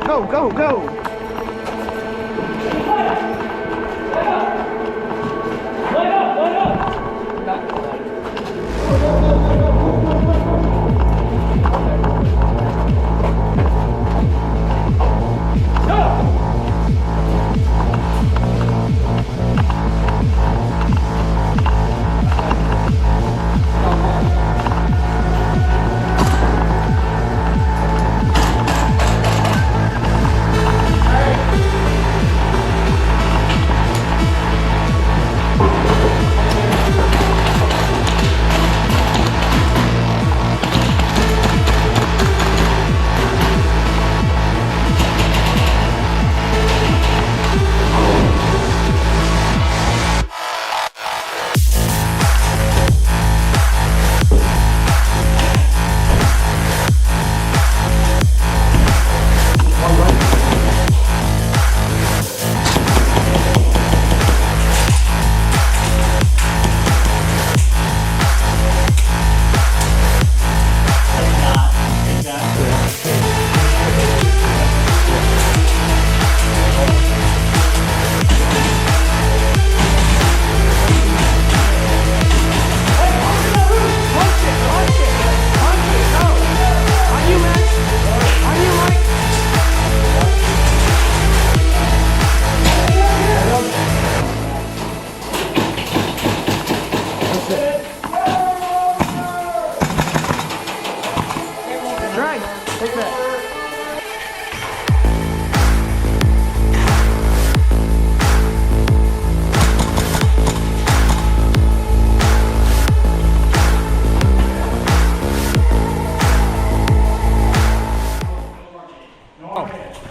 Go, go, go.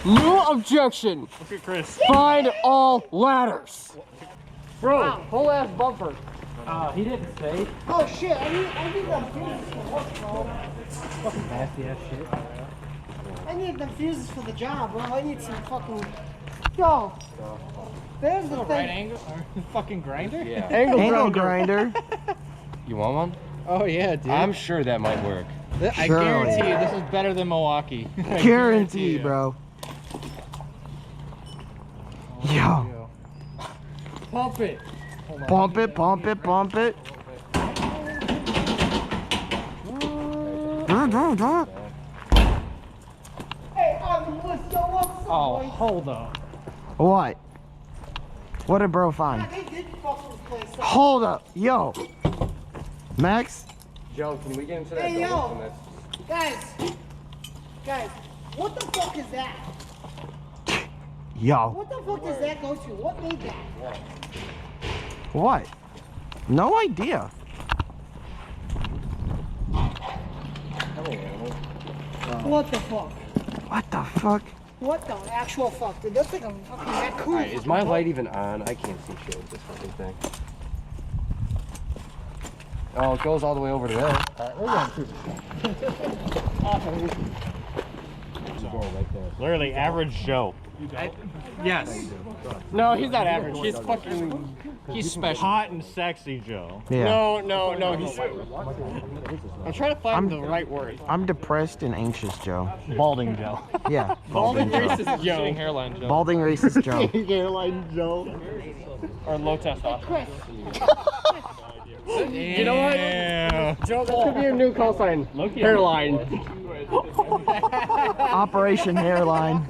New objection. Look at Chris. Find all ladders. Bro. Wow, whole ass bumper. He didn't say. Oh shit, I need them fuses for work, bro. Fucking nasty ass shit. I need them fuses for the job, bro. I need some fucking... Yo. There's the thing. Right angle? Or fucking grinder? Yeah. Angle grinder. You want one? Oh yeah, dude. I'm sure that might work. I guarantee you this is better than Milwaukee. Guarantee, bro. Yo. Pump it. Pump it, pump it, pump it. Hey, on the list, yo, what's up, Oh, boy? hold up. What? What did bro find? God, they did fuck this place up. Hold up, yo. Max? Joe, can we get into that? Hey, yo. Guys, what the fuck is that? Yo. What the fuck does that go to? What made that? What? No idea. What the fuck? What the fuck? What the actual fuck? Dude, that's like a fucking raccoon. Alright, is my light even on? I can't see shit with this fucking thing. Oh, it goes all the way over to there. We're going right there. Literally average Joe. Yes. No, he's not average. He's fucking... He's special. Hot and sexy Joe. Yeah. No, he's... I'm trying to find the right word. I'm depressed and anxious, Joe. Balding Joe. Yeah. Balding racist Joe. Sitting hairline Joe. Balding racist Joe. Hairline Joe. Or low testosterone. Chris. You know what? Joe, that could be your new call sign. Hairline. Operation Hairline.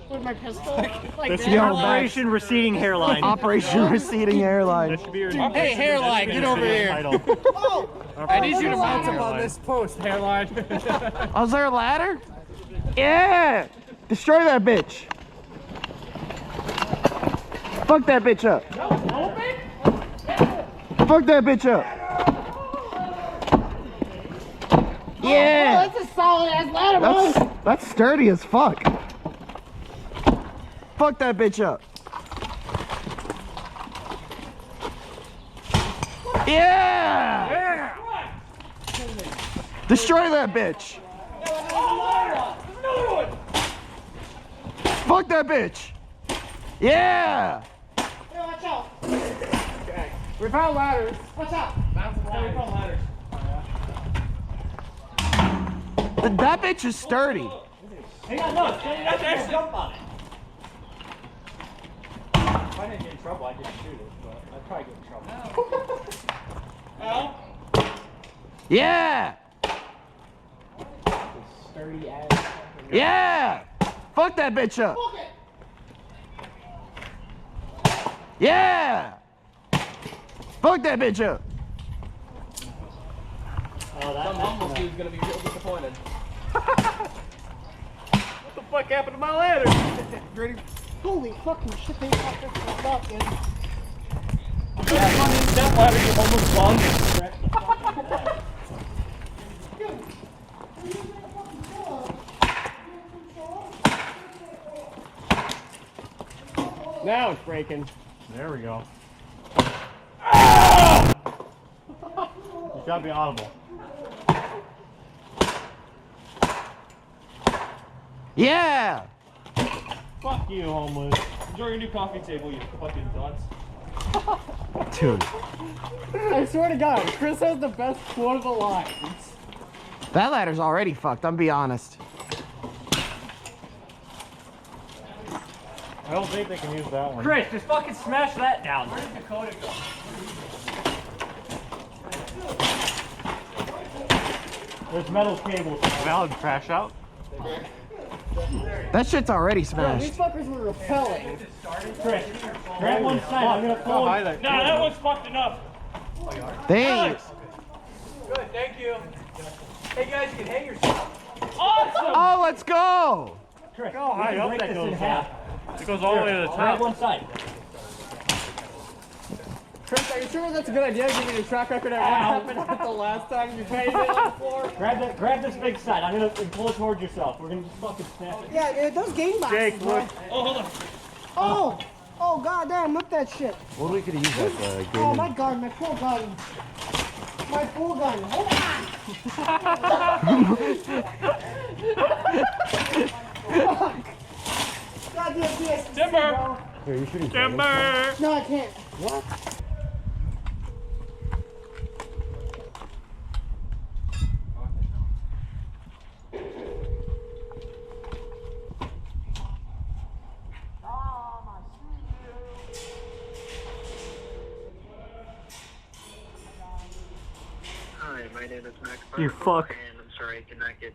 With my pistol. Like This that. is Operation Receding Hairline. Operation Receding Hairline. That should be your Hey, Hairline, get over here. Title. Oh! I need you to mount up on this post, Hairline. Oh, is there a ladder? Yeah! Destroy that bitch. Fuck that bitch up. Fuck that bitch up. Yeah! Oh, that's a solid ass ladder, bro. That's sturdy as fuck. Fuck that bitch up. Yeah! Destroy that bitch. Fuck that bitch. Yeah! Hey, watch out. We found ladders. Watch out. That bitch is sturdy. Hang on, no, you have to jump on it. If I didn't get in trouble, I'd just shoot it, but I'd probably get in trouble. Al? Yeah! Sturdy ass. Yeah! Fuck that bitch up! Yeah! Fuck that bitch up! Oh, that humble dude's gonna be real disappointed. What the fuck happened to my ladder? Ready? Holy fucking shit, they fucked this up, dude. That ladder you almost bumped and scratched the fucking ladder. Now it's breaking. There we go. Ah! You gotta be audible. Yeah! Fuck you, homeless. Enjoy your new coffee table, you fucking dunce. Dude. I swear to God, Chris has the best quotable lines. That ladder's already fucked, I'm be honest. I don't think they can use that one. Chris, just fucking smash that down. Where did Dakota go? There's metal cables. Valid crash out. That shit's already These smashed. fuckers were repelling. Chris, grab one side. I'm gonna pull. Nah, that one's fucked enough. Thanks. Good, thank you. Hey guys, you can hang yourself. Awesome! Oh, let's go! Chris, go high up that goes in half. It goes all the way to the top. Grab one side. Chris, are you sure that's a good idea given your track record at what happened at the last time you paid it on the floor? Grab this big side. I'm gonna pull it towards yourself. We're gonna just fucking snap it. Yeah, dude, those game boxes. Jake, look. Oh, hold on. Oh! Oh, goddamn, look at that shit. What we could have used that Oh, gaming? my God, my full gun. My full gun. Hold on! Goddamn PS. Timber! Here, you shooting Timber! No, I can't. What? Hi, my name is Max. You fuck. And I'm sorry I cannot get.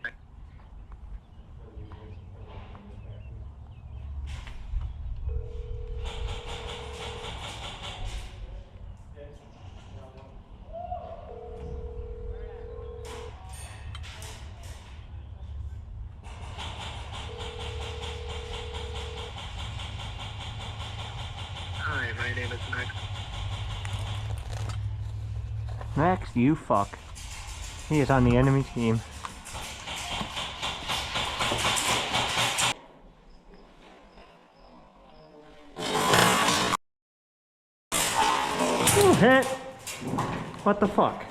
Hi, my name is Max. Max, you fuck. He is on the enemy team. Ooh, hit! What the fuck?